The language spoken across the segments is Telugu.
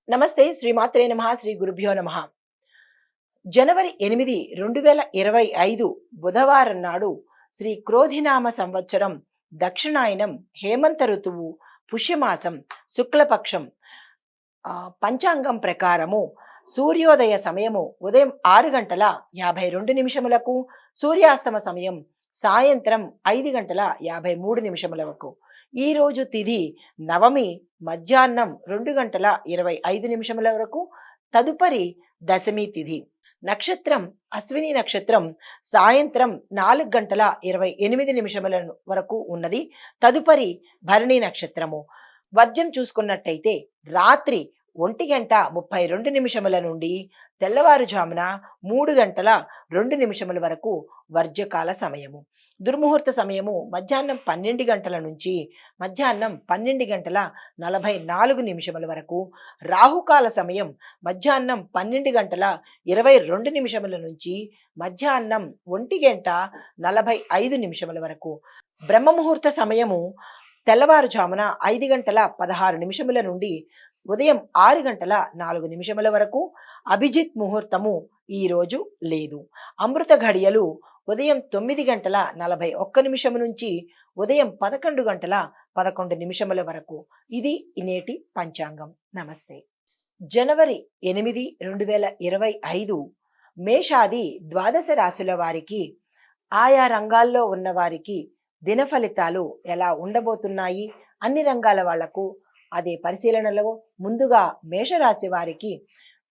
నమస్తే శ్రీమాత్రే నమః శ్రీ గురుభ్యో నమః. జనవరి 8, 2025 బుధవారం నాడు శ్రీ క్రోధినామ సంవత్సరం దక్షిణాయనం హేమంత ఋతువు పుష్యమాసం శుక్లపక్షం పంచాంగం ప్రకారము సూర్యోదయ సమయము ఉదయం 6 గంటల 52 నిమిషములకు, సూర్యాస్తమ సమయం సాయంత్రం 5 గంటల 53 నిమిషముల వరకు. ఈ రోజు తిథి నవమి మధ్యాహ్నం 2 గంటల 25 నిమిషముల వరకు. తదుపరి దశమి తిథి. నక్షత్రం అశ్విని నక్షత్రం సాయంత్రం 4 గంటల 28 నిమిషముల వరకు ఉన్నది. తదుపరి భరణి నక్షత్రము. వర్జం చూసుకున్నట్టయితే రాత్రి 1 గంట 32 నిమిషముల నుండి తెల్లవారుజామున 3 గంటల 2 నిమిషముల వరకు వర్జకాల సమయము. దుర్ముహూర్త సమయము మధ్యాహ్నం 12 గంటల నుంచి మధ్యాహ్నం 12 గంటల 44 నిమిషముల వరకు. రాహుకాల సమయం మధ్యాహ్నం 12 గంటల 22 నిమిషముల నుంచి మధ్యాహ్నం 1 గంట 45 నిమిషముల వరకు. బ్రహ్మముహూర్త సమయము తెల్లవారుజామున 5 గంటల 16 నిమిషముల నుండి ఉదయం 6 గంటల 4 నిమిషముల వరకు. అభిజిత్ ముహూర్తము ఈ రోజు లేదు. అమృత ఘడియలు ఉదయం 9 గంటల 41 నిమిషము నుంచి ఉదయం 11 గంటల 11 నిమిషముల వరకు. ఇది నేటి పంచాంగం. నమస్తే. జనవరి 8, 2025 మేషాది ద్వాదశ రాశుల వారికి ఆయా రంగాల్లో ఉన్న వారికి దిన ఫలితాలు ఎలా ఉండబోతున్నాయి, అన్ని రంగాల వాళ్లకు అదే పరిశీలనలో ముందుగా మేషరాశి వారికి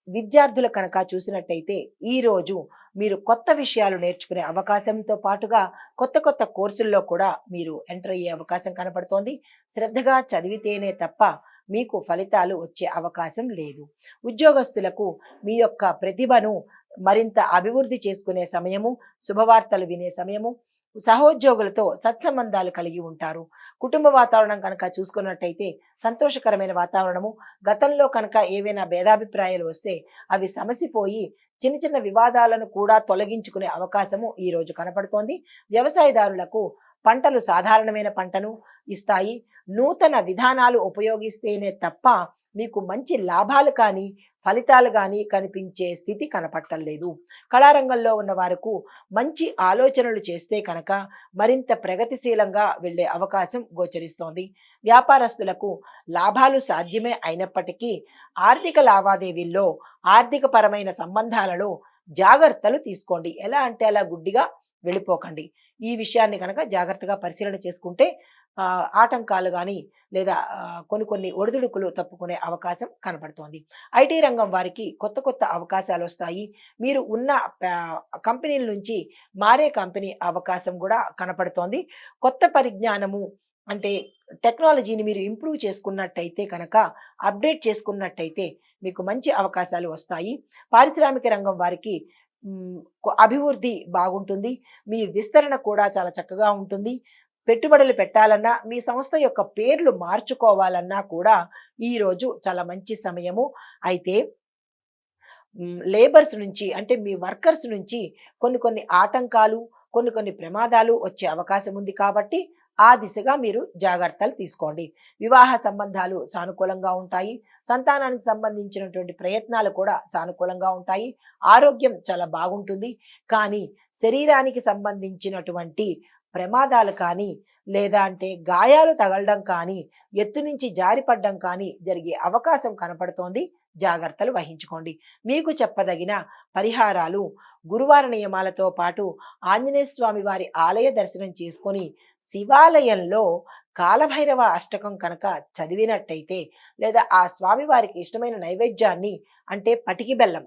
విద్యార్థులు కనుక చూసినట్టయితే ఈ రోజు మీరు కొత్త విషయాలు నేర్చుకునే అవకాశంతో పాటుగా కొత్త కొత్త కోర్సుల్లో కూడా మీరు ఎంటర్ అయ్యే అవకాశం కనపడుతోంది. శ్రద్ధగా చదివితేనే తప్ప మీకు ఫలితాలు వచ్చే అవకాశం లేదు. ఉద్యోగస్తులకు మీ యొక్క ప్రతిభను మరింత అభివృద్ధి చేసుకునే సమయము, శుభవార్తలు వినే సమయము, సహోద్యోగులతో సత్సంబంధాలు కలిగి ఉంటారు. కుటుంబ వాతావరణం కనుక చూసుకున్నట్టయితే సంతోషకరమైన వాతావరణము. గతంలో కనుక ఏవైనా భేదాభిప్రాయాలు వస్తే అవి సమసిపోయి చిన్న చిన్న వివాదాలను కూడా తొలగించుకునే అవకాశము ఈ రోజు కనపడుతోంది. వ్యవసాయదారులకు పంటలు సాధారణమైన పంటను ఇస్తాయి. నూతన విధానాలు ఉపయోగిస్తేనే తప్ప మీకు మంచి లాభాలు కానీ ఫలితాలు కానీ కనిపించే స్థితి కనపట్టలేదు. కళారంగంలో ఉన్న వారికి మంచి ఆలోచనలు చేస్తే కనుక మరింత ప్రగతిశీలంగా వెళ్ళే అవకాశం గోచరిస్తోంది. వ్యాపారస్తులకు లాభాలు సాధ్యమే అయినప్పటికీ ఆర్థిక లావాదేవీల్లో ఆర్థిక పరమైన సంబంధాలలో జాగ్రత్తలు తీసుకోండి. ఎలా అంటే అలా గుడ్డిగా వెళ్ళిపోకండి. ఈ విషయాన్ని కనుక జాగ్రత్తగా పరిశీలన చేసుకుంటే ఆటంకాలు కానీ లేదా కొన్ని ఒడిదుడుకులు తప్పుకునే అవకాశం కనపడుతోంది. ఐటీ రంగం వారికి కొత్త కొత్త అవకాశాలు వస్తాయి. మీరు ఉన్న కంపెనీల నుంచి మారే కంపెనీ అవకాశం కూడా కనపడుతోంది. కొత్త పరిజ్ఞానము అంటే టెక్నాలజీని మీరు ఇంప్రూవ్ చేసుకున్నట్టయితే కనుక అప్డేట్ చేసుకున్నట్టయితే మీకు మంచి అవకాశాలు వస్తాయి. పారిశ్రామిక రంగం వారికి అభివృద్ధి బాగుంటుంది. మీ విస్తరణ కూడా చాలా చక్కగా ఉంటుంది. పెట్టుబడులు పెట్టాలన్నా, మీ సంస్థ యొక్క పేర్లు మార్చుకోవాలన్నా కూడా ఈరోజు చాలా మంచి సమయము. అయితే లేబర్స్ నుంచి అంటే మీ వర్కర్స్ నుంచి కొన్ని ఆటంకాలు, కొన్ని ప్రమాదాలు వచ్చే అవకాశం ఉంది. కాబట్టి ఆ దిశగా మీరు జాగ్రత్తలు తీసుకోండి. వివాహ సంబంధాలు సానుకూలంగా ఉంటాయి. సంతానానికి సంబంధించినటువంటి ప్రయత్నాలు కూడా సానుకూలంగా ఉంటాయి. ఆరోగ్యం చాలా బాగుంటుంది. కానీ శరీరానికి సంబంధించినటువంటి ప్రమాదాలు కానీ లేదా అంటే గాయాలు తగలడం కానీ ఎత్తు నుంచి జారిపడడం కానీ జరిగే అవకాశం కనపడుతోంది. జాగ్రత్తలు వహించుకోండి. మీకు చెప్పదగిన పరిహారాలు గురువార నియమాలతో పాటు ఆంజనేయ స్వామి వారి ఆలయ దర్శనం చేసుకొని శివాలయంలో కాలభైరవ అష్టకం కనుక చదివినట్టయితే లేదా ఆ స్వామి వారికి ఇష్టమైన నైవేద్యాన్ని అంటే పటికి బెల్లం,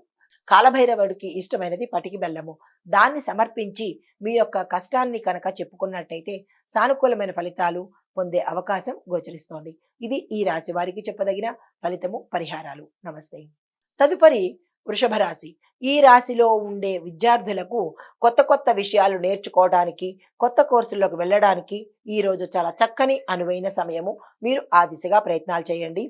కాలభైరవుడికి ఇష్టమైనది పటికి బెల్లము, దాన్ని సమర్పించి మీ యొక్క కష్టాన్ని కనుక చెప్పుకున్నట్టయితే సానుకూలమైన ఫలితాలు పొందే అవకాశం గోచరిస్తోంది. ఇది ఈ రాశి వారికి చెప్పదగిన ఫలితము, పరిహారాలు. నమస్తే. తదుపరి వృషభ రాశి. ఈ రాశిలో ఉండే విద్యార్థులకు కొత్త కొత్త విషయాలు నేర్చుకోవడానికి, కొత్త కోర్సుల్లోకి వెళ్ళడానికి ఈరోజు చాలా చక్కని అనువైన సమయము. మీరు ఆ దిశగా ప్రయత్నాలు చేయండి.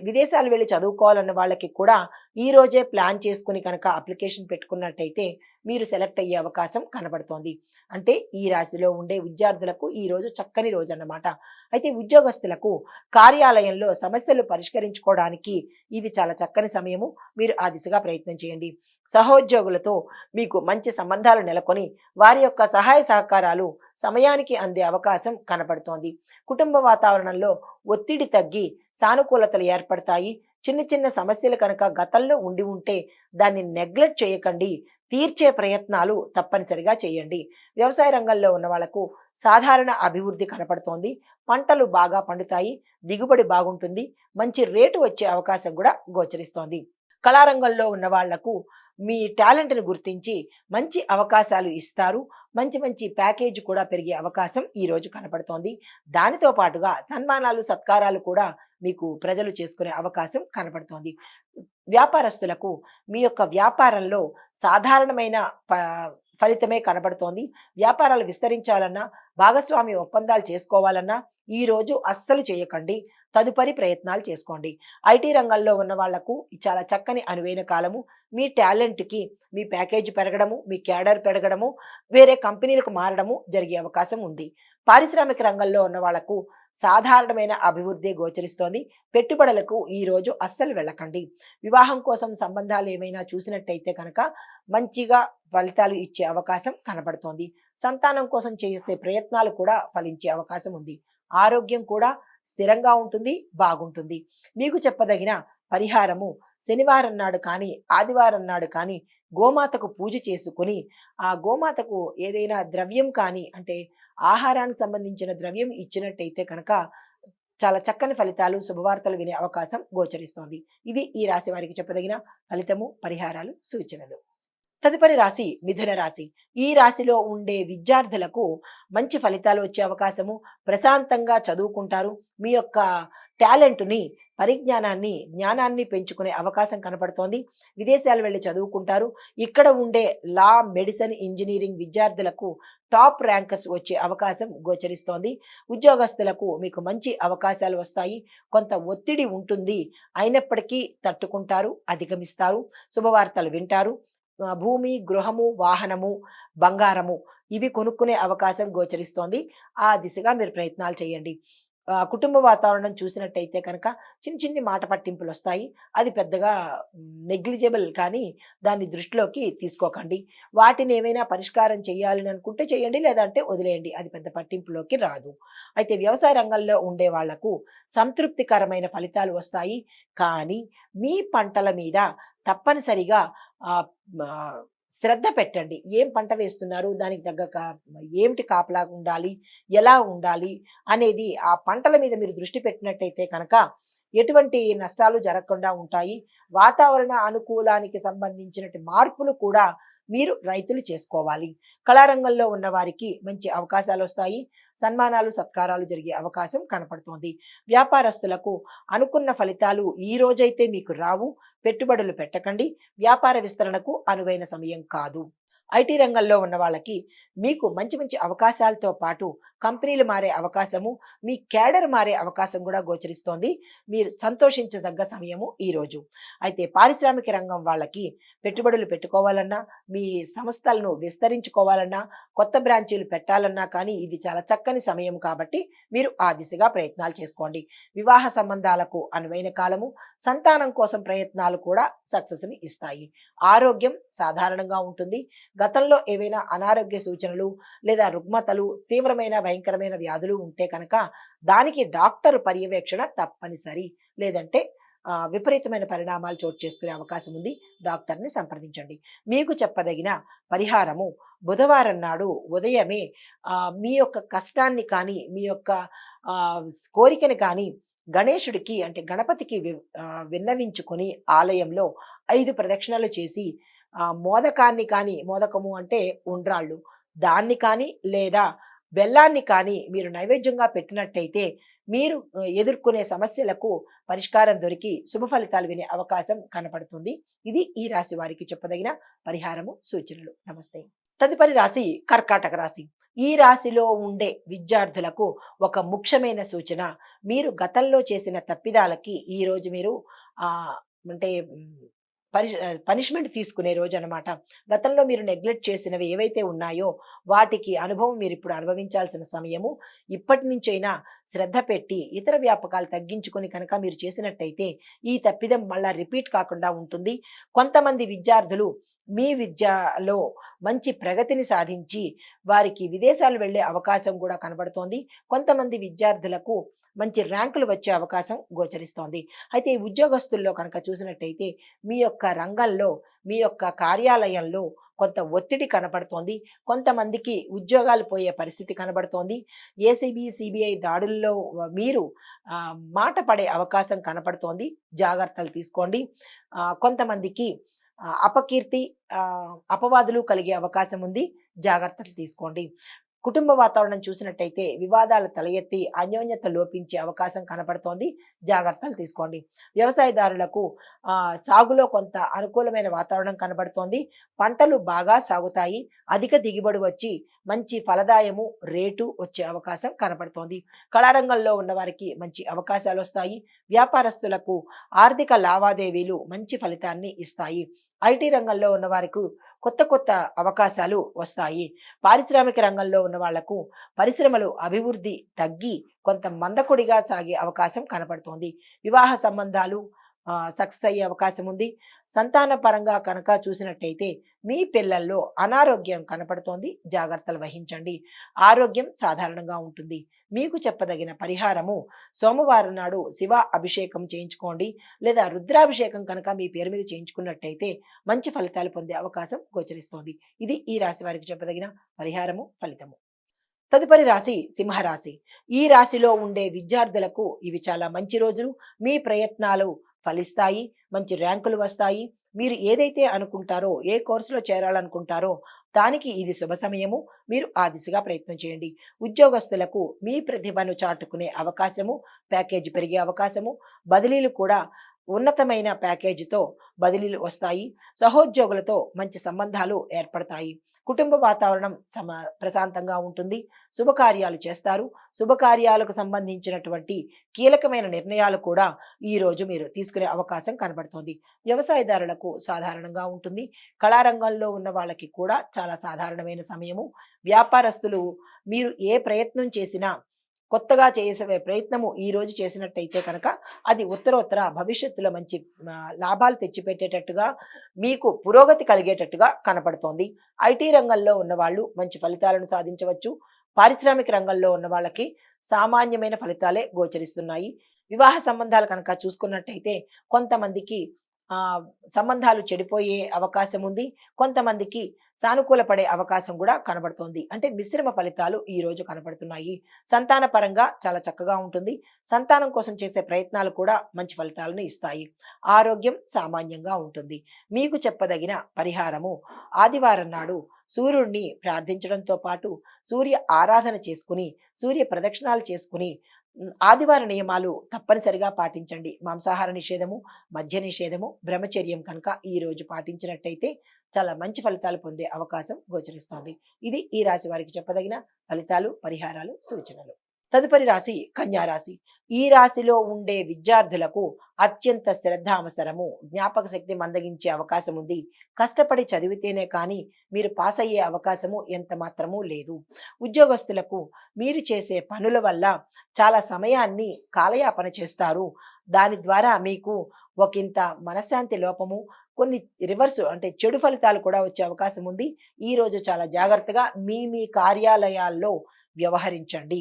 విదేశాలు వెళ్ళి చదువుకోవాలన్న వాళ్ళకి కూడా ఈ రోజే ప్లాన్ చేసుకుని కనుక అప్లికేషన్ పెట్టుకున్నట్టయితే మీరు సెలెక్ట్ అయ్యే అవకాశం కనబడుతోంది. అంటే ఈ రాశిలో ఉండే విద్యార్థులకు ఈరోజు చక్కని రోజన్నమాట. అయితే ఉద్యోగస్తులకు కార్యాలయంలో సమస్యలు పరిష్కరించుకోవడానికి ఇది చాలా చక్కని సమయము. మీరు ఆ దిశగా ప్రయత్నం చేయండి. సహోద్యోగులతో మీకు మంచి సంబంధాలు నెలకొని వారి యొక్క సహాయ సహకారాలు సమయానికి అందే అవకాశం కనపడుతోంది. కుటుంబ వాతావరణంలో ఒత్తిడి తగ్గి సానుకూలతలు ఏర్పడతాయి. చిన్న చిన్న సమస్యలు కనుక గతంలో ఉండి ఉంటే దాన్ని నెగ్లెక్ట్ చేయకండి. తీర్చే ప్రయత్నాలు తప్పనిసరిగా చేయండి. వ్యవసాయ రంగంలో ఉన్న వాళ్లకు సాధారణ అభివృద్ధి కనపడుతోంది. పంటలు బాగా పండుతాయి. దిగుబడి బాగుంటుంది. మంచి రేటు వచ్చే అవకాశం కూడా గోచరిస్తోంది. కళారంగంలో ఉన్న వాళ్లకు మీ టాలెంట్‌ని గుర్తించి మంచి అవకాశాలు ఇస్తారు. మంచి మంచి ప్యాకేజ్ కూడా పెరిగే అవకాశం ఈరోజు కనపడుతోంది. దానితో పాటుగా సన్మానాలు, సత్కారాలు కూడా మీకు ప్రజలు చేసుకునే అవకాశం కనపడుతోంది. వ్యాపారస్తులకు మీ యొక్క వ్యాపారంలో సాధారణమైన ప ఫలితమే కనబడుతోంది. వ్యాపారాలు విస్తరించాలన్నా, భాగస్వామి ఒప్పందాలు చేసుకోవాలన్నా ఈరోజు అస్సలు చేయకండి. తదుపరి ప్రయత్నాలు చేసుకోండి. ఐటీ రంగంలో ఉన్న వాళ్లకు చాలా చక్కని అనువైన కాలము. మీ టాలెంట్‌కి మీ ప్యాకేజ్ పెరగడము, మీ క్యాడర్ పెరగడము, వేరే కంపెనీలకు మారడము జరిగే అవకాశం ఉంది. పారిశ్రామిక రంగంలో ఉన్న వాళ్లకు సాధారణమైన అభివృద్ధి గోచరిస్తోంది. పెట్టుబడులకు ఈరోజు అస్సలు వెళ్ళకండి. వివాహం కోసం సంబంధాలు ఏమైనా చూసినట్టయితే కనుక మంచిగా ఫలితాలు ఇచ్చే అవకాశం కనబడుతోంది. సంతానం కోసం చేసే ప్రయత్నాలు కూడా ఫలించే అవకాశం ఉంది. ఆరోగ్యం కూడా స్థిరంగా ఉంటుంది, బాగుంటుంది. మీకు చెప్పదగిన పరిహారము శనివారం నాడు కానీ, ఆదివారం నాడు కానీ గోమాతకు పూజ చేసుకొని ఆ గోమాతకు ఏదైనా ద్రవ్యం కానీ అంటే ఆహారానికి సంబంధించిన ద్రవ్యం ఇచ్చినట్టయితే కనుక చాలా చక్కని ఫలితాలు, శుభవార్తలు వినే అవకాశం గోచరిస్తోంది. ఇది ఈ రాశి వారికి చెప్పదగిన ఫలితము, పరిహారాలు, సూచనలు. తదుపరి రాశి మిథున రాశి. ఈ రాశిలో ఉండే విద్యార్థులకు మంచి ఫలితాలు వచ్చే అవకాశము. ప్రశాంతంగా చదువుకుంటారు. మీ యొక్క టాలెంట్‌ని, పరిజ్ఞానాన్ని, జ్ఞానాన్ని పెంచుకునే అవకాశం కనపడుతోంది. విదేశాలు వెళ్ళి చదువుకుంటారు. ఇక్కడ ఉండే లా, మెడిసిన్, ఇంజినీరింగ్ విద్యార్థులకు టాప్ ర్యాంకర్స్ వచ్చే అవకాశం గోచరిస్తోంది. ఉద్యోగస్తులకు మీకు మంచి అవకాశాలు వస్తాయి. కొంత ఒత్తిడి ఉంటుంది. అయినప్పటికీ తట్టుకుంటారు, అధిగమిస్తారు. శుభవార్తలు వింటారు. భూమి, గృహము, వాహనము, బంగారము ఇవి కొనుక్కునే అవకాశం గోచరిస్తోంది. ఆ దిశగా మీరు ప్రయత్నాలు చేయండి. కుటుంబ వాతావరణం చూసినట్టయితే కనుక చిన్న చిన్ని మాట పట్టింపులు వస్తాయి. అది పెద్దగా నెగ్లిజిబుల్ కానీ దాన్ని దృష్టిలోకి తీసుకోకండి. వాటిని ఏమైనా పరిష్కారం చేయాలని అనుకుంటే చేయండి, లేదంటే వదిలేయండి. అది పెద్ద పట్టింపులోకి రాదు. అయితే వ్యవసాయ రంగంలో ఉండే వాళ్లకు సంతృప్తికరమైన ఫలితాలు వస్తాయి. కానీ మీ పంటల మీద తప్పనిసరిగా శ్రద్ధ పెట్టండి. ఏం పంట వేస్తున్నారు, దానికి తగ్గ ఏమిటి కాపలా ఉండాలి, ఎలా ఉండాలి అనేది ఆ పంటల మీద మీరు దృష్టి పెట్టినట్టయితే కనుక ఎటువంటి నష్టాలు జరగకుండా ఉంటాయి. వాతావరణ అనుకూలానికి సంబంధించినటువంటి మార్పులు కూడా మీరు రైతులు చేసుకోవాలి. కళారంగంలో ఉన్న వారికి మంచి అవకాశాలు వస్తాయి. సన్మానాలు, సత్కారాలు జరిగే అవకాశం కనపడుతోంది. వ్యాపారస్తులకు అనుకున్న ఫలితాలు ఈ రోజైతే మీకు రావు. పెట్టుబడులు పెట్టకండి. వ్యాపార విస్తరణకు అనువైన సమయం కాదు. ఐటీ రంగంలో ఉన్న వాళ్ళకి మీకు మంచి మంచి అవకాశాలతో పాటు కంపెనీలు మారే అవకాశము, మీ క్యాడర్ మారే అవకాశం కూడా గోచరిస్తోంది. మీరు సంతోషించదగ్గ సమయము ఈరోజు. అయితే పారిశ్రామిక రంగం వాళ్ళకి పెట్టుబడులు పెట్టుకోవాలన్నా, మీ సంస్థలను విస్తరించుకోవాలన్నా, కొత్త బ్రాంచీలు పెట్టాలన్నా కానీ ఇది చాలా చక్కని సమయం కాబట్టి మీరు ఆ దిశగా ప్రయత్నాలు చేసుకోండి. వివాహ సంబంధాలకు అనువైన కాలము. సంతానం కోసం ప్రయత్నాలు కూడా సక్సెస్ని ఇస్తాయి. ఆరోగ్యం సాధారణంగా ఉంటుంది. గతంలో ఏవైనా అనారోగ్య సూచనలు లేదా రుగ్మతలు, తీవ్రమైన భయంకరమైన వ్యాధులు ఉంటే కనుక దానికి డాక్టర్ పర్యవేక్షణ తప్పనిసరి. లేదంటే విపరీతమైన పరిణామాలు చోటు చేసుకునే అవకాశం ఉంది. డాక్టర్ని సంప్రదించండి. మీకు చెప్పదగిన పరిహారము బుధవారం నాడు ఉదయమే మీ యొక్క కష్టాన్ని కానీ, మీ యొక్క కోరికని కానీ గణేశుడికి అంటే గణపతికి విన్నవించుకొని ఆలయంలో 5 ప్రదక్షిణలు చేసి మోదకాన్ని కానీ, మోదకము అంటే ఉండ్రాళ్ళు, దాన్ని కానీ లేదా బెల్లాన్ని కానీ మీరు నైవేద్యంగా పెట్టినట్టయితే మీరు ఎదుర్కొనే సమస్యలకు పరిష్కారం దొరికి శుభ ఫలితాలు వినే అవకాశం కనపడుతుంది. ఇది ఈ రాశి వారికి చెప్పదగిన పరిహారము, సూచనలు. నమస్తే. తదుపరి రాశి కర్కాటక రాశి. ఈ రాశిలో ఉండే విద్యార్థులకు ఒక ముఖ్యమైన సూచన. మీరు గతంలో చేసిన తప్పిదాలకి ఈరోజు మీరు ఆహ్, అంటే పనిష్మెంట్ తీసుకునే రోజనమాట. గతంలో మీరు నెగ్లెక్ట్ చేసినవి ఏవైతే ఉన్నాయో వాటికి అనుభవం మీరిప్పుడు అనుభవించాల్సిన సమయము. ఇప్పటి నుంచైనా శ్రద్ధ పెట్టి ఇతర వ్యాపకాలు తగ్గించుకొని కనుక మీరు చేసినట్టయితే ఈ తప్పిదం మళ్ళా రిపీట్ కాకుండా ఉంటుంది. కొంతమంది విద్యార్థులు మీ విద్యలో మంచి ప్రగతిని సాధించి వారికి విదేశాలు వెళ్ళే అవకాశం కూడా కనబడుతోంది. కొంతమంది విద్యార్థులకు మంచి ర్యాంకులు వచ్చే అవకాశం గోచరిస్తోంది. అయితే ఈ ఉద్యోగస్తుల్లో కనుక చూసినట్టయితే మీ యొక్క రంగంలో, మీ యొక్క కార్యాలయంలో కొంత ఒత్తిడి కనపడుతోంది. కొంతమందికి ఉద్యోగాలు పోయే పరిస్థితి కనబడుతోంది. ఏసీబీ, సిబిఐ దాడుల్లో మీరు మాట పడే అవకాశం కనపడుతోంది. జాగ్రత్తలు తీసుకోండి. కొంతమందికి అపకీర్తి, అపవాదులు కలిగే అవకాశం ఉంది. జాగ్రత్తలు తీసుకోండి. కుటుంబ వాతావరణం చూసినట్టయితే వివాదాలు తల ఎత్తి అన్యోన్యత లోపించే అవకాశం కనపడుతోంది. జాగ్రత్తలు తీసుకోండి. వ్యవసాయదారులకు సాగులో కొంత అనుకూలమైన వాతావరణం కనబడుతోంది. పంటలు బాగా సాగుతాయి. అధిక దిగుబడి వచ్చి మంచి ఫలదాయము, రేటు వచ్చే అవకాశం కనపడుతోంది. కళారంగంలో ఉన్న వారికి మంచి అవకాశాలు వస్తాయి. వ్యాపారస్తులకు ఆర్థిక లావాదేవీలు మంచి ఫలితాన్ని ఇస్తాయి. ఐటీ రంగంలో ఉన్న వారికి కొత్త కొత్త అవకాశాలు వస్తాయి. పారిశ్రామిక రంగంలో ఉన్న వాళ్లకు పరిశ్రమలు అభివృద్ధి తగ్గి కొంత మందకొడిగా సాగే అవకాశం కనపడుతోంది. వివాహ సంబంధాలు సక్సెస్ అయ్యే అవకాశం ఉంది. సంతాన పరంగా కనుక చూసినట్టయితే మీ పిల్లల్లో అనారోగ్యం కనపడుతోంది. జాగ్రత్తలు వహించండి. ఆరోగ్యం సాధారణంగా ఉంటుంది. మీకు చెప్పదగిన పరిహారము, సోమవారం నాడు శివ అభిషేకం చేయించుకోండి. లేదా రుద్రాభిషేకం కనుక మీ పేరు మీద చేయించుకున్నట్టయితే మంచి ఫలితాలు పొందే అవకాశం గోచరిస్తోంది. ఇది ఈ రాశి వారికి చెప్పదగిన పరిహారము, ఫలితము. తదుపరి రాశి సింహరాశి. ఈ రాశిలో ఉండే విద్యార్థులకు ఇవి చాలా మంచి రోజులు. మీ ప్రయత్నాలు ఫలిస్తాయి. మంచి ర్యాంకులు వస్తాయి. మీరు ఏదైతే అనుకుంటారో, ఏ కోర్సులో చేరాలనుకుంటారో దానికి ఇది శుభ సమయము. మీరు ఆ దిశగా ప్రయత్నం చేయండి. ఉద్యోగస్తులకు మీ ప్రతిభను చాటుకునే అవకాశము, ప్యాకేజీ పెరిగే అవకాశము, బదిలీలు కూడా ఉన్నతమైన ప్యాకేజీతో బదిలీలు వస్తాయి. సహోద్యోగులతో మంచి సంబంధాలు ఏర్పడతాయి. కుటుంబ వాతావరణం ప్రశాంతంగా ఉంటుంది. శుభకార్యాలు చేస్తారు. శుభకార్యాలకు సంబంధించినటువంటి కీలకమైన నిర్ణయాలు కూడా ఈ రోజు మీరు తీసుకునే అవకాశం కనబడుతోంది. వ్యవసాయదారులకు సాధారణంగా ఉంటుంది. కళారంగంలో ఉన్న వాళ్ళకి కూడా చాలా సాధారణమైన సమయము. వ్యాపారస్తులు మీరు ఏ ప్రయత్నం చేసినా, కొత్తగా చేసే ప్రయత్నము ఈ రోజు చేసినట్టయితే కనుక అది ఉత్తరోత్తర భవిష్యత్తులో మంచి లాభాలు తెచ్చిపెట్టేటట్టుగా, మీకు పురోగతి కలిగేటట్టుగా కనపడుతోంది. ఐటీ రంగంలో ఉన్న వాళ్ళు మంచి ఫలితాలను సాధించవచ్చు. పారిశ్రామిక రంగంలో ఉన్న వాళ్ళకి సామాన్యమైన ఫలితాలే గోచరిస్తున్నాయి. వివాహ సంబంధాలు కనుక చూసుకున్నట్టయితే కొంతమందికి సంబంధాలు చెడిపోయే అవకాశం ఉంది. కొంతమందికి సానుకూల పడే అవకాశం కూడా కనబడుతోంది. అంటే మిశ్రమ ఫలితాలు ఈ రోజు కనబడుతున్నాయి. సంతాన పరంగా చాలా చక్కగా ఉంటుంది. సంతానం కోసం చేసే ప్రయత్నాలు కూడా మంచి ఫలితాలను ఇస్తాయి. ఆరోగ్యం సామాన్యంగా ఉంటుంది. మీకు చెప్పదగిన పరిహారము, ఆదివారం నాడు సూర్యుడిని ప్రార్థించడంతో పాటు సూర్య ఆరాధన చేసుకుని, సూర్య ప్రదక్షిణాలు చేసుకుని ఆదివార నియమాలు తప్పనిసరిగా పాటించండి. మాంసాహార నిషేధము, మద్య నిషేధము, బ్రహ్మచర్యం కనుక ఈ రోజు పాటించినట్టయితే చాలా మంచి ఫలితాలు పొందే అవకాశం గోచరిస్తోంది. ఇది ఈ రాశి వారికి చెప్పదగిన ఫలితాలు, పరిహారాలు, సూచనలు. తదుపరి రాశి కన్యా రాశి. ఈ రాశిలో ఉండే విద్యార్థులకు అత్యంత శ్రద్ధ అవసరము. జ్ఞాపక శక్తి మందగించే అవకాశం ఉంది. కష్టపడి చదివితేనే కానీ మీరు పాస్ అయ్యే అవకాశము ఎంత మాత్రమూ లేదు. ఉద్యోగస్తులకు మీరు చేసే పనుల వల్ల చాలా సమయాన్ని కాలయాపన చేస్తారు. దాని ద్వారా మీకు ఒకంత మనశ్శాంతి లోపము, కొన్ని రివర్స్ అంటే చెడు ఫలితాలు కూడా వచ్చే అవకాశం ఉంది. ఈ రోజు చాలా జాగ్రత్తగా మీ కార్యాలయాల్లో వ్యవహరించండి.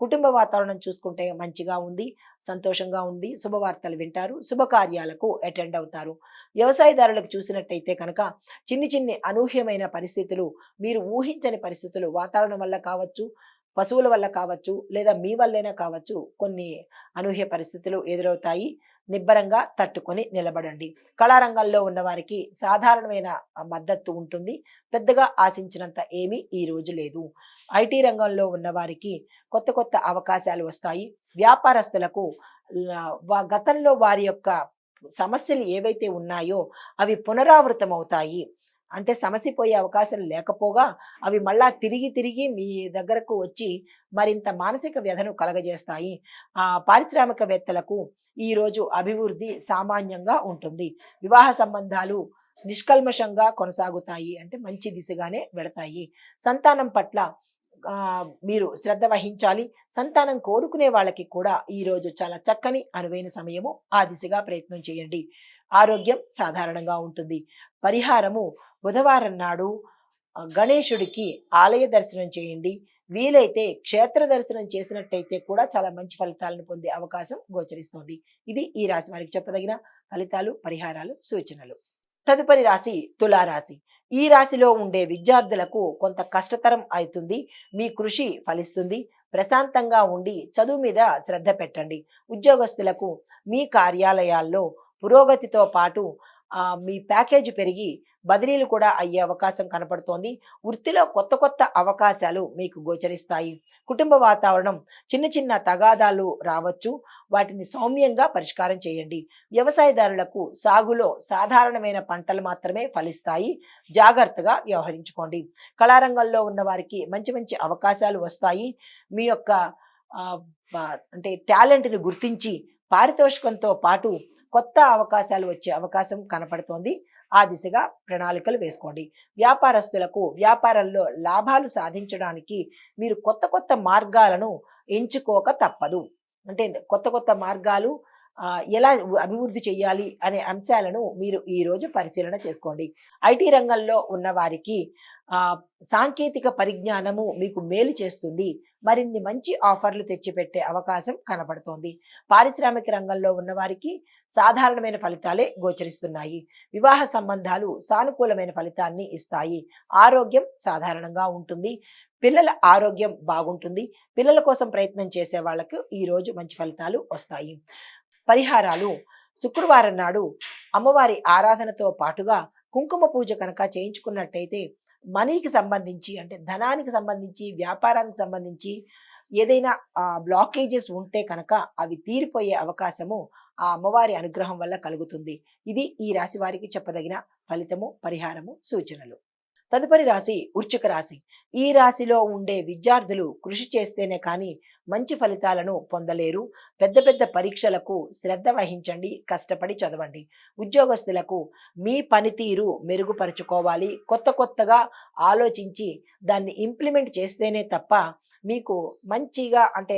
కుటుంబ వాతావరణం చూసుకుంటే మంచిగా ఉంది. సంతోషంగా ఉంది. శుభవార్తలు వింటారు. శుభకార్యాలకు అటెండ్ అవుతారు. వ్యవసాయదారులకు చూసినట్టయితే కనుక చిన్ని అనూహ్యమైన పరిస్థితులు, మీరు ఊహించని పరిస్థితులు వాతావరణం వల్ల కావచ్చు, పశువుల వల్ల కావచ్చు, లేదా మీ వల్లైనా కావచ్చు, కొన్ని అనూహ్య పరిస్థితులు ఎదురవుతాయి. నిబ్బరంగా తట్టుకొని నిలబడండి. కళారంగంలో ఉన్నవారికి సాధారణమైన మద్దతు ఉంటుంది. పెద్దగా ఆశించినంత ఏమీ ఈ రోజు లేదు. ఐటీ రంగంలో ఉన్నవారికి కొత్త కొత్త అవకాశాలు వస్తాయి. వ్యాపారస్తులకు గతంలో వారి యొక్క సమస్యలు ఏవైతే ఉన్నాయో అవి పునరావృతమవుతాయి. అంటే సమసిపోయే అవకాశం లేకపోగా అవి మళ్ళా తిరిగి తిరిగి మీ దగ్గరకు వచ్చి మరింత మానసిక వ్యధను కలగజేస్తాయి. పారిశ్రామికవేత్తలకు ఈరోజు అభివృద్ధి సామాన్యంగా ఉంటుంది. వివాహ సంబంధాలు నిష్కల్మషంగా కొనసాగుతాయి. అంటే మంచి దిశగానే వెళతాయి. సంతానం పట్ల మీరు శ్రద్ధ వహించాలి. సంతానం కోరుకునే వాళ్ళకి కూడా ఈరోజు చాలా చక్కని అనువైన సమయము. ఆ దిశగా ప్రయత్నం చేయండి. ఆరోగ్యం సాధారణంగా ఉంటుంది. పరిహారము బుధవారం నాడు గణేశుడికి ఆలయ దర్శనం చేయండి. వీలైతే క్షేత్ర దర్శనం చేసినట్టయితే కూడా చాలా మంచి ఫలితాలను పొందే అవకాశం గోచరిస్తోంది. ఇది ఈ రాశి వారికి చెప్పదగిన ఫలితాలు, పరిహారాలు, సూచనలు. తదుపరి రాశి తులారాశి. ఈ రాశిలో ఉండే విద్యార్థులకు కొంత కష్టతరం అవుతుంది. మీ కృషి ఫలిస్తుంది. ప్రశాంతంగా ఉండి చదువు మీద శ్రద్ధ పెట్టండి. ఉద్యోగస్తులకు మీ కార్యాలయాల్లో పురోగతితో పాటు మీ ప్యాకేజ్ పెరిగి బదిలీలు కూడా అయ్యే అవకాశం కనపడుతోంది. వృత్తిలో కొత్త కొత్త అవకాశాలు మీకు గోచరిస్తాయి. కుటుంబ వాతావరణం చిన్న చిన్న తగాదాలు రావచ్చు. వాటిని సౌమ్యంగా పరిష్కారం చేయండి. వ్యవసాయదారులకు సాగులో సాధారణమైన పంటలు మాత్రమే ఫలిస్తాయి. జాగ్రత్తగా వ్యవహరించుకోండి. కళారంగంలో ఉన్న వారికి మంచి మంచి అవకాశాలు వస్తాయి. మీ యొక్క అంటే టాలెంట్ని గుర్తించి పారితోషికంతో పాటు కొత్త అవకాశాలు వచ్చే అవకాశం కనపడుతోంది. ఆ దిశగా ప్రణాళికలు వేసుకోండి. వ్యాపారస్తులకు వ్యాపారంలో లాభాలు సాధించడానికి మీరు కొత్త కొత్త మార్గాలను ఎంచుకోక తప్పదు. అంటే కొత్త కొత్త మార్గాలు ఎలా అభివృద్ధి చేయాలి అనే అంశాలను మీరు ఈరోజు పరిశీలన చేసుకోండి. ఐటీ రంగంలో ఉన్న వారికి సాంకేతిక పరిజ్ఞానము మీకు మేలు చేస్తుంది. మరిన్ని మంచి ఆఫర్లు తెచ్చిపెట్టే అవకాశం కనబడుతోంది. పారిశ్రామిక రంగంలో ఉన్న వారికి సాధారణమైన ఫలితాలే గోచరిస్తున్నాయి. వివాహ సంబంధాలు సానుకూలమైన ఫలితాన్ని ఇస్తాయి. ఆరోగ్యం సాధారణంగా ఉంటుంది. పిల్లల ఆరోగ్యం బాగుంటుంది. పిల్లల కోసం ప్రయత్నం చేసే వాళ్ళకు ఈరోజు మంచి ఫలితాలు వస్తాయి. పరిహారాలు శుక్రవారం నాడు అమ్మవారి ఆరాధనతో పాటుగా కుంకుమ పూజ కనుక చేయించుకున్నట్టయితే మనీకి సంబంధించి అంటే ధనానికి సంబంధించి వ్యాపారానికి సంబంధించి ఏదైనా బ్లాకేజెస్ ఉంటే కనుక అవి తీరిపోయే అవకాశము ఆ అమ్మవారి అనుగ్రహం వల్ల కలుగుతుంది. ఇది ఈ రాశి వారికి చెప్పదగిన ఫలితము, పరిహారము, సూచనలు. తదుపరి రాశి వృశ్చిక రాశి. ఈ రాశిలో ఉండే విద్యార్థులు కృషి చేస్తేనే కానీ మంచి ఫలితాలను పొందలేరు. పెద్ద పెద్ద పరీక్షలకు శ్రద్ధ వహించండి. కష్టపడి చదవండి. ఉద్యోగస్తులకు మీ పనితీరు మెరుగుపరుచుకోవాలి. కొత్తగా ఆలోచించి దాన్ని ఇంప్లిమెంట్ చేస్తేనే తప్ప మీకు మంచిగా అంటే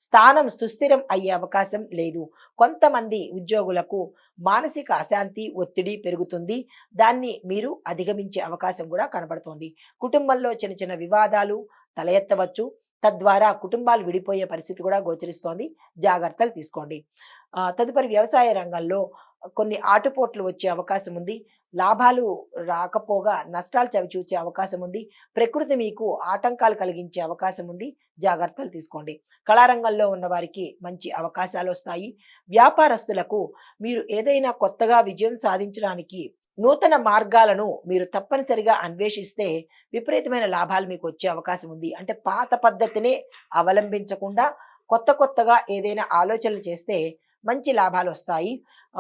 స్థానం సుస్థిరం అయ్యే అవకాశం లేదు. కొంతమంది ఉద్యోగులకు మానసిక అశాంతి, ఒత్తిడి పెరుగుతుంది. దాన్ని మీరు అధిగమించే అవకాశం కూడా కనబడుతోంది. కుటుంబంలో చిన్న చిన్న వివాదాలు తల ఎత్తవచ్చు. తద్వారా కుటుంబాలు విడిపోయే పరిస్థితి కూడా గోచరిస్తోంది. జాగ్రత్తలు తీసుకోండి. తదుపరి వ్యవసాయ రంగంలో కొన్ని ఆటుపోట్లు వచ్చే అవకాశం ఉంది. లాభాలు రాకపోగా నష్టాలు చవిచూచే అవకాశం ఉంది. ప్రకృతి మీకు ఆటంకాలు కలిగించే అవకాశం ఉంది. జాగ్రత్తలు తీసుకోండి. కళారంగంలో ఉన్న వారికి మంచి అవకాశాలు వస్తాయి. వ్యాపారస్తులకు మీరు ఏదైనా కొత్తగా విజయం సాధించడానికి నూతన మార్గాలను మీరు తప్పనిసరిగా అన్వేషిస్తే విపరీతమైన లాభాలు మీకు వచ్చే అవకాశం ఉంది. అంటే పాత పద్ధతినే అవలంబించకుండా కొత్తగా ఏదైనా ఆలోచనలు చేస్తే మంచి లాభాలు వస్తాయి.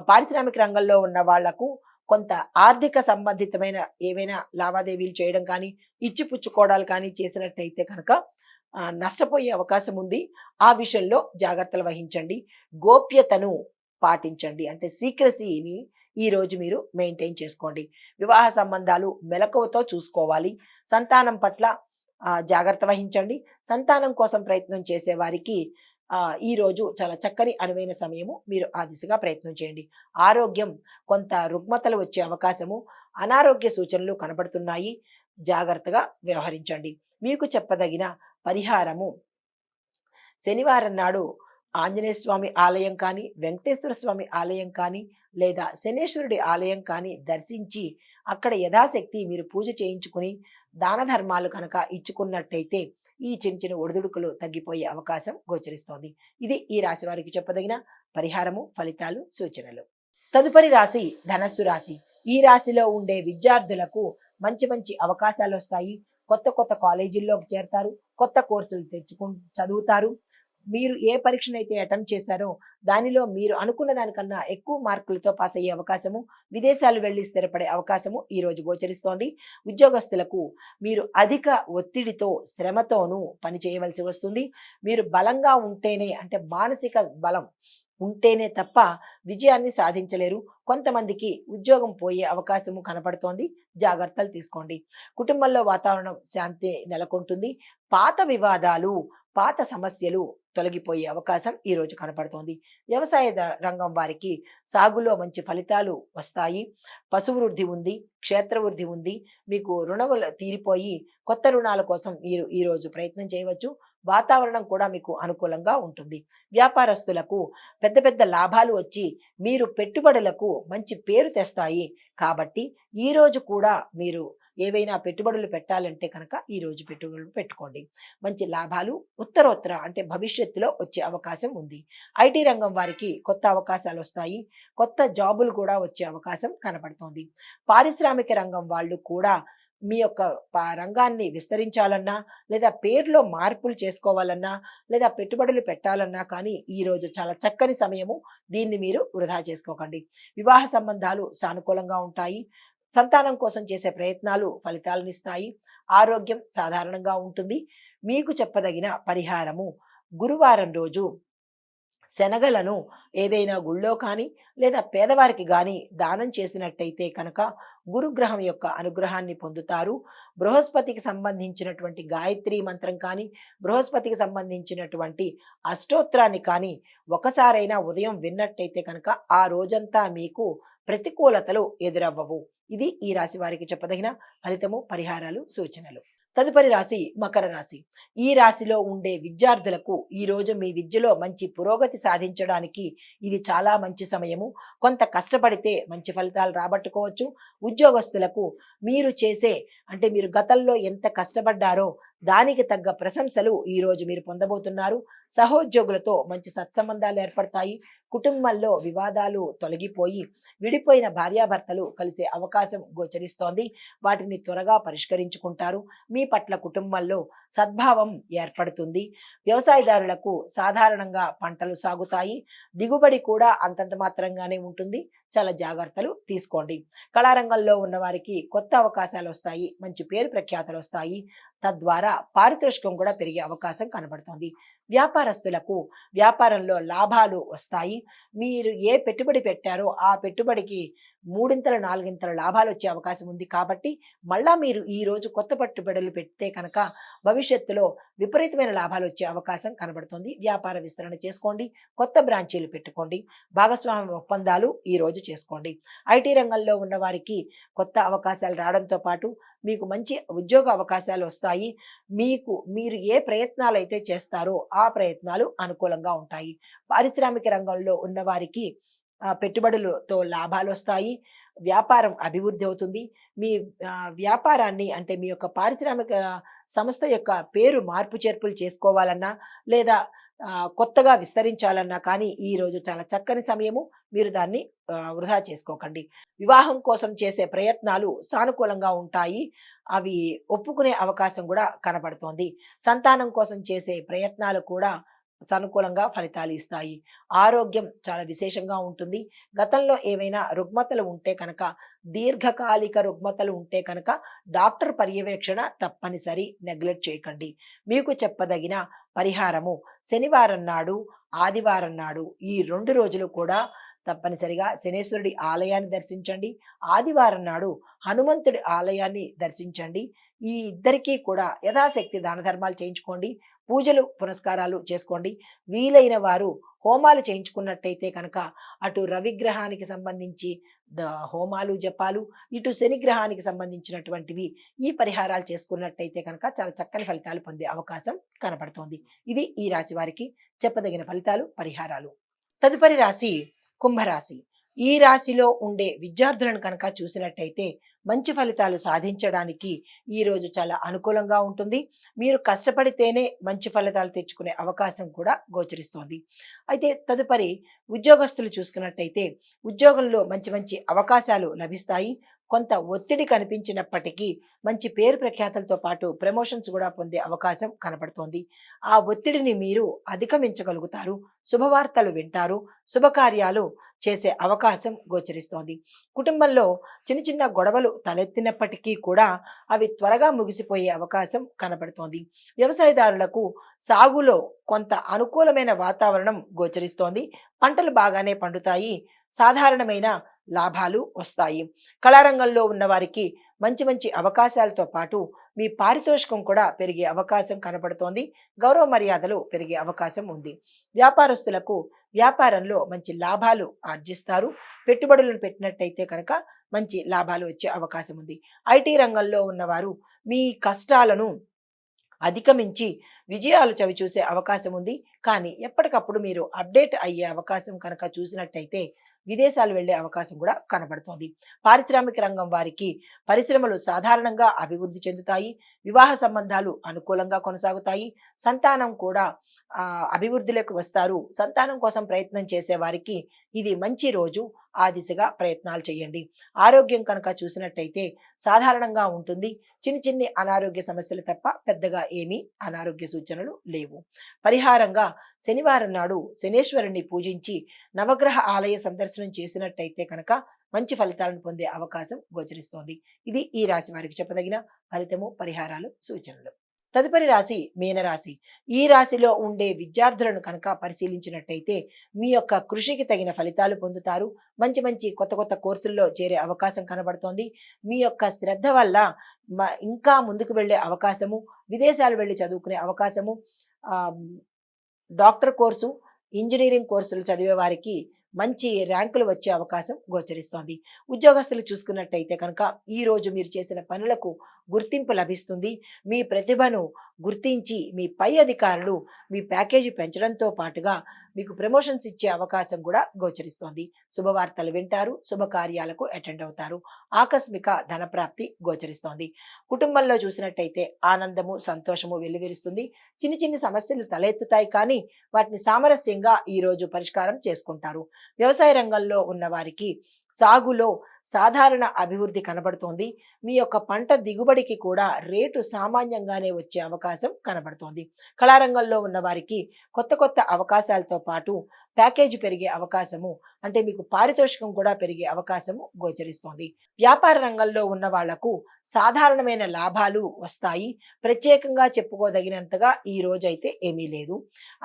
పారిశ్రామిక రంగంలో ఉన్న వాళ్లకు కొంత ఆర్థిక సంబంధితమైన ఏవైనా లావాదేవీలు చేయడం కానీ, ఇచ్చిపుచ్చుకోవడాలు కానీ చేసినట్టయితే కనుక నష్టపోయే అవకాశం ఉంది. ఆ విషయంలో జాగ్రత్తలు వహించండి. గోప్యతను పాటించండి. అంటే సీక్రసీని ఈరోజు మీరు మెయింటైన్ చేసుకోండి. వివాహ సంబంధాలు మెలకువతో చూసుకోవాలి. సంతానం పట్ల జాగ్రత్త వహించండి. సంతానం కోసం ప్రయత్నం చేసే వారికి ఈరోజు చాలా చక్కని అనువైన సమయము. మీరు ఆ దిశగా ప్రయత్నం చేయండి. ఆరోగ్యం కొంత రుగ్మతలు వచ్చే అవకాశము, అనారోగ్య సూచనలు కనబడుతున్నాయి. జాగ్రత్తగా వ్యవహరించండి. మీకు చెప్పదగిన పరిహారము శనివారం నాడు ఆంజనేయ స్వామి ఆలయం కానీ, వెంకటేశ్వర స్వామి ఆలయం కానీ, లేదా శనేశ్వరుడి ఆలయం కానీ దర్శించి అక్కడ యథాశక్తి మీరు పూజ చేయించుకుని దాన ధర్మాలు కనుక ఇచ్చుకున్నట్టయితే ఈ చిన్న చిన్న ఒడిదుడుకులు తగ్గిపోయే అవకాశం గోచరిస్తోంది. ఇది ఈ రాశి వారికి చెప్పదగిన పరిహారము, ఫలితాలు, సూచనలు. తదుపరి రాశి ధనస్సు రాశి. ఈ రాశిలో ఉండే విద్యార్థులకు మంచి మంచి అవకాశాలు వస్తాయి. కొత్త కొత్త కాలేజీల్లోకి చేరతారు. కొత్త కోర్సులు చదువుతారు. మీరు ఏ పరీక్షనైతే అటెంప్ట్ చేశారో దానిలో మీరు అనుకున్న దానికన్నా ఎక్కువ మార్కులతో పాస్ అయ్యే అవకాశము, విదేశాలు వెళ్లి స్థిరపడే అవకాశము ఈ రోజు గోచరిస్తోంది. ఉద్యోగస్తులకు మీరు అధిక ఒత్తిడితో, శ్రమతోనూ పని చేయవలసి వస్తుంది. మీరు బలంగా ఉంటేనే, అంటే మానసిక బలం ఉంటేనే తప్ప విజయాన్ని సాధించలేరు. కొంతమందికి ఉద్యోగం పోయే అవకాశము కనపడుతోంది. జాగ్రత్తలు తీసుకోండి. కుటుంబంలో వాతావరణం శాంతి నెలకొంటుంది. పాత వివాదాలు, పాత సమస్యలు తొలగిపోయే అవకాశం ఈ రోజు కనపడుతోంది. వ్యవసాయ రంగం వారికి సాగులో మంచి ఫలితాలు వస్తాయి. పశువృద్ధి ఉంది, క్షేత్రవృద్ధి ఉంది. మీకు రుణములు తీరిపోయి కొత్త రుణాల కోసం మీరు ఈ రోజు ప్రయత్నం చేయవచ్చు. వాతావరణం కూడా మీకు అనుకూలంగా ఉంటుంది. వ్యాపారస్తులకు పెద్ద పెద్ద లాభాలు వచ్చి మీరు పెట్టుబడులకు మంచి పేరు తెస్తాయి. కాబట్టి ఈ రోజు కూడా మీరు ఏవైనా పెట్టుబడులు పెట్టాలంటే కనుక ఈ రోజు పెట్టుబడులు పెట్టుకోండి. మంచి లాభాలు ఉత్తరోత్తర, అంటే భవిష్యత్తులో వచ్చే అవకాశం ఉంది. ఐటీ రంగం వారికి కొత్త అవకాశాలు వస్తాయి. కొత్త జాబులు కూడా వచ్చే అవకాశం కనపడుతోంది. పారిశ్రామిక రంగం వాళ్ళు కూడా మీ యొక్క రంగాన్ని విస్తరించాలన్నా, లేదా పేరులో మార్పులు చేసుకోవాలన్నా, లేదా పెట్టుబడులు పెట్టాలన్నా కానీ ఈ రోజు చాలా చక్కని సమయము. దీన్ని మీరు వృధా చేసుకోకండి. వివాహ సంబంధాలు సానుకూలంగా ఉంటాయి. సంతానం కోసం చేసే ప్రయత్నాలు ఫలితాలనిస్తాయి. ఆరోగ్యం సాధారణంగా ఉంటుంది. మీకు చెప్పదగిన పరిహారము, గురువారం రోజు శనగలను ఏదైనా గుళ్ళో కానీ లేదా పేదవారికి కానీ దానం చేసినట్టయితే కనుక గురుగ్రహం యొక్క అనుగ్రహాన్ని పొందుతారు. బృహస్పతికి సంబంధించినటువంటి గాయత్రి మంత్రం కానీ, బృహస్పతికి సంబంధించినటువంటి అష్టోత్రాన్ని కానీ ఒకసారైనా ఉదయం విన్నట్టయితే కనుక ఆ రోజంతా మీకు ప్రతికూలతలు ఎదురవ్వవు. ఇది ఈ రాశి వారికి చెప్పదగిన ఫలితము, పరిహారాలు, సూచనలు. తదుపరి రాశి మకర రాశి. ఈ రాశిలో ఉండే విద్యార్థులకు ఈ రోజు మీ విద్యలో మంచి పురోగతి సాధించడానికి ఇది చాలా మంచి సమయము. కొంత కష్టపడితే మంచి ఫలితాలు రాబట్టుకోవచ్చు. ఉద్యోగస్తులకు మీరు చేసే, అంటే మీరు గతంలో ఎంత కష్టపడ్డారో దానికి తగ్గ ప్రశంసలు ఈ రోజు మీరు పొందబోతున్నారు. సహోద్యోగులతో మంచి సత్సంబంధాలు ఏర్పడతాయి. కుటుంబంలో వివాదాలు తొలగిపోయి విడిపోయిన భార్యాభర్తలు కలిసే అవకాశం గోచరిస్తోంది. వాటిని త్వరగా పరిష్కరించుకుంటారు. మీ పట్ల కుటుంబంలో సద్భావం ఏర్పడుతుంది. వ్యవసాయదారులకు సాధారణంగా పంటలు సాగుతాయి. దిగుబడి కూడా అంతంత మాత్రంగానే ఉంటుంది. చాలా జాగ్రత్తలు తీసుకోండి. కళారంగంలో ఉన్న వారికి కొత్త అవకాశాలు వస్తాయి. మంచి పేరు ప్రఖ్యాతలు వస్తాయి. తద్వారా పారితోషికం కూడా పెరిగే అవకాశం కనబడుతోంది. వ్యాపారస్తులకు వ్యాపారంలో లాభాలు వస్తాయి. మీరు ఏ పెట్టుబడి పెట్టారో ఆ పెట్టుబడికి మూడింతలు నాలుగింతల లాభాలు వచ్చే అవకాశం ఉంది. కాబట్టి మళ్ళా మీరు ఈ రోజు కొత్త పెట్టుబడులు పెడితే కనుక భవిష్యత్తులో విపరీతమైన లాభాలు వచ్చే అవకాశం కనబడుతుంది. వ్యాపార విస్తరణ చేసుకోండి. కొత్త బ్రాంచీలు పెట్టుకోండి. భాగస్వామ్య ఒప్పందాలు ఈ రోజు చేసుకోండి. ఐటీ రంగంలో ఉన్న వారికి కొత్త అవకాశాలు రావడంతో పాటు మీకు మంచి ఉద్యోగ అవకాశాలు వస్తాయి. మీరు ఏ ప్రయత్నాలు అయితే చేస్తారో ఆ ప్రయత్నాలు అనుకూలంగా ఉంటాయి. పారిశ్రామిక రంగంలో ఉన్న వారికి పెట్టుబడులతో లాభాలు వస్తాయి. వ్యాపారం అభివృద్ధి అవుతుంది. మీ వ్యాపారాన్ని, అంటే మీ యొక్క పారిశ్రామిక సంస్థ యొక్క పేరు మార్పు చేర్పులు చేసుకోవాలన్నా లేదా కొత్తగా విస్తరించాలన్నా కానీ ఈ రోజు చాలా చక్కని సమయము. మీరు దాన్ని వృధా చేసుకోకండి. వివాహం కోసం చేసే ప్రయత్నాలు సానుకూలంగా ఉంటాయి. అవి ఒప్పుకునే అవకాశం కూడా కనబడుతోంది. సంతానం కోసం చేసే ప్రయత్నాలు కూడా సానుకూలంగా ఫలితాలు ఇస్తాయి. ఆరోగ్యం చాలా విశేషంగా ఉంటుంది. గతంలో ఏవైనా రుగ్మతలు ఉంటే కనుక, దీర్ఘకాలిక రుగ్మతలు ఉంటే కనుక డాక్టర్ పర్యవేక్షణ తప్పనిసరి. నెగ్లెక్ట్ చేయకండి. మీకు చెప్పదగిన పరిహారము, శనివారం నాడు, ఆదివారం నాడు ఈ 2 రోజులు కూడా తప్పనిసరిగా శనేశ్వరుడి ఆలయాన్ని దర్శించండి. ఆదివారం నాడు హనుమంతుడి ఆలయాన్ని దర్శించండి. ఈ ఇద్దరికీ కూడా యథాశక్తి దాన ధర్మాలు చేయించుకోండి. పూజలు పునస్కారాలు చేసుకోండి. వీలైన వారు హోమాలు చేయించుకున్నట్టయితే కనుక అటు రవిగ్రహానికి సంబంధించి హోమాలు జపాలు, ఇటు శనిగ్రహానికి సంబంధించినటువంటివి ఈ పరిహారాలు చేసుకున్నట్టయితే కనుక చాలా చక్కని ఫలితాలు పొందే అవకాశం కనపడుతోంది. ఇది ఈ రాశి వారికి చెప్పదగిన ఫలితాలు, పరిహారాలు. తదుపరి రాశి కుంభరాశి. ఈ రాశిలో ఉండే విద్యార్థులను కనుక చూసినట్టయితే మంచి ఫలితాలు సాధించడానికి ఈ రోజు చాలా అనుకూలంగా ఉంటుంది. మీరు కష్టపడితేనే మంచి ఫలితాలు తెచ్చుకునే అవకాశం కూడా గోచరిస్తోంది. అయితే తదుపరి ఉద్యోగస్తులు చూసుకున్నట్టయితే ఉద్యోగంలో మంచి మంచి అవకాశాలు లభిస్తాయి. కొంత ఒత్తిడి కనిపించినప్పటికీ మంచి పేరు ప్రఖ్యాతలతో పాటు ప్రమోషన్స్ కూడా పొందే అవకాశం కనపడుతోంది. ఆ ఒత్తిడిని మీరు అధిగమించగలుగుతారు. శుభవార్తలు వింటారు. శుభకార్యాలు చేసే అవకాశం గోచరిస్తోంది. కుటుంబంలో చిన్న చిన్న గొడవలు తలెత్తినప్పటికీ కూడా అవి త్వరగా ముగిసిపోయే అవకాశం కనబడుతోంది. వ్యవసాయదారులకు సాగులో కొంత అనుకూలమైన వాతావరణం గోచరిస్తోంది. పంటలు బాగానే పండుతాయి. సాధారణమైన లాభాలు వస్తాయి. కళారంగంలో ఉన్న వారికి మంచి మంచి అవకాశాలతో పాటు మీ పారితోషికం కూడా పెరిగే అవకాశం కనబడుతోంది. గౌరవ మర్యాదలు పెరిగే అవకాశం ఉంది. వ్యాపారస్తులకు వ్యాపారంలో మంచి లాభాలు ఆర్జిస్తారు. పెట్టుబడులను పెట్టినట్టయితే కనుక మంచి లాభాలు వచ్చే అవకాశం ఉంది. ఐటీ రంగంలో ఉన్నవారు మీ కష్టాలను అధిగమించి విజయాలు చవిచూసే అవకాశం ఉంది. కానీ ఎప్పటికప్పుడు మీరు అప్డేట్ అయ్యే అవకాశం కనుక చూసినట్టయితే విదేశాలు వెళ్ళే అవకాశం కూడా కనబడుతోంది. పారిశ్రామిక రంగం వారికి పరిశ్రమలు సాధారణంగా అభివృద్ధి చెందుతాయి. వివాహ సంబంధాలు అనుకూలంగా కొనసాగుతాయి. సంతానం కూడా అభివృద్ధిలోకి వస్తారు. సంతానం కోసం ప్రయత్నం చేసే వారికి ఇది మంచి రోజు. ఆ దిశగా ప్రయత్నాలు చేయండి. ఆరోగ్యం కనుక చూసినట్టయితే సాధారణంగా ఉంటుంది. చిన్న చిన్ని అనారోగ్య సమస్యలు తప్ప పెద్దగా ఏమీ అనారోగ్య సూచనలు లేవు. పరిహారంగా శనివారం నాడు శనేశ్వరుణ్ణి పూజించి నవగ్రహ ఆలయ సందర్శనం చేసినట్టయితే కనుక మంచి ఫలితాలను పొందే అవకాశం గోచరిస్తోంది. ఇది ఈ రాశి వారికి చెప్పదగిన ఫలితము, పరిహారాలు, సూచనలు. తదుపరి రాశి మీనరాశి. ఈ రాశిలో ఉండే విద్యార్థులను కనుక పరిశీలించినట్టయితే మీ యొక్క కృషికి తగిన ఫలితాలు పొందుతారు. మంచి మంచి కొత్త కొత్త కోర్సుల్లో చేరే అవకాశం కనబడుతోంది. మీ యొక్క శ్రద్ధ వల్ల ఇంకా ముందుకు వెళ్ళే అవకాశము, విదేశాలు వెళ్ళి చదువుకునే అవకాశము, డాక్టర్ కోర్సు, ఇంజనీరింగ్ కోర్సులు చదివే వారికి మంచి ర్యాంకులు వచ్చే అవకాశం గోచరిస్తోంది. ఉద్యోగస్తులు చూసుకున్నట్టయితే కనుక ఈ రోజు మీరు చేసిన పనులకు గుర్తింపు లభిస్తుంది. మీ ప్రతిభను గుర్తించి మీ పై అధికారులు మీ ప్యాకేజీ పెంచడంతో పాటుగా మీకు ప్రమోషన్స్ ఇచ్చే అవకాశం కూడా గోచరిస్తోంది. శుభవార్తలు వింటారు. శుభకార్యాలకు అటెండ్ అవుతారు. ఆకస్మిక ధనప్రాప్తి గోచరిస్తోంది. కుటుంబంలో చూసినట్టయితే ఆనందము, సంతోషము వెల్లివిరుస్తుంది. చిన్ని చిన్ని సమస్యలు తలెత్తుతాయి కానీ వాటిని సామరస్యంగా ఈ రోజు పరిష్కారం చేసుకుంటారు. వ్యవసాయ రంగంలో ఉన్న వారికి సాగులో సాధారణ అభివృద్ధి కనబడుతోంది. మీ యొక్క పంట దిగుబడికి కూడా రేటు సామాన్యంగానే వచ్చే అవకాశం కనబడుతోంది. కళారంగంలో ఉన్న వారికి కొత్త కొత్త అవకాశాలతో పాటు ప్యాకేజీ పెరిగే అవకాశము, అంటే మీకు పారితోషికం కూడా పెరిగే అవకాశము గోచరిస్తోంది. వ్యాపార రంగంలో ఉన్న వాళ్లకు సాధారణమైన లాభాలు వస్తాయి. ప్రత్యేకంగా చెప్పుకోదగినంతగా ఈ రోజైతే ఏమీ లేదు.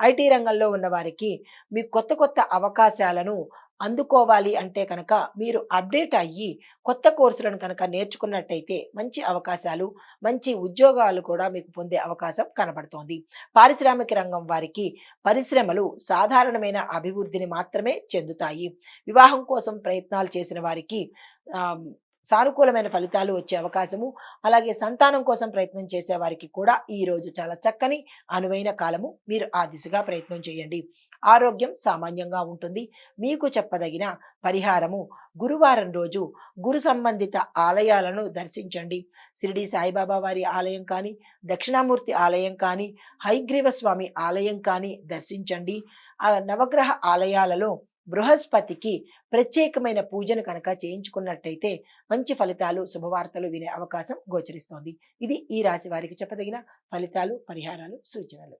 ఐటీ రంగంలో ఉన్న వారికి మీ కొత్త కొత్త అవకాశాలను అందుకోవాలి అంటే కనుక మీరు అప్డేట్ అయ్యి కొత్త కోర్సులను కనుక నేర్చుకున్నట్టయితే మంచి అవకాశాలు, మంచి ఉద్యోగాలు కూడా మీకు పొందే అవకాశం కనబడుతోంది. పారిశ్రామిక రంగం వారికి పరిశ్రమలు సాధారణమైన అభివృద్ధిని మాత్రమే చెందుతాయి. వివాహం కోసం ప్రయత్నాలు చేసిన వారికి సానుకూలమైన ఫలితాలు వచ్చే అవకాశము, అలాగే సంతానం కోసం ప్రయత్నం చేసే వారికి కూడా ఈ రోజు చాలా చక్కని అనువైన కాలము. మీరు ఆ దిశగా ప్రయత్నం చేయండి. ఆరోగ్యం సామాన్యంగా ఉంటుంది. మీకు చెప్పదగిన పరిహారము గురువారం రోజు గురు సంబంధిత ఆలయాలను దర్శించండి. షిరిడి సాయిబాబా వారి ఆలయం కానీ, దక్షిణామూర్తి ఆలయం కానీ, హయగ్రీవ స్వామి ఆలయం కానీ దర్శించండి. ఆ నవగ్రహ ఆలయాలలో బృహస్పతికి ప్రత్యేకమైన పూజను కనుక చేయించుకున్నట్టయితే మంచి ఫలితాలు, శుభవార్తలు వినే అవకాశం గోచరిస్తోంది. ఇది ఈ రాశి వారికి చెప్పదగిన ఫలితాలు, పరిహారాలు, సూచనలు.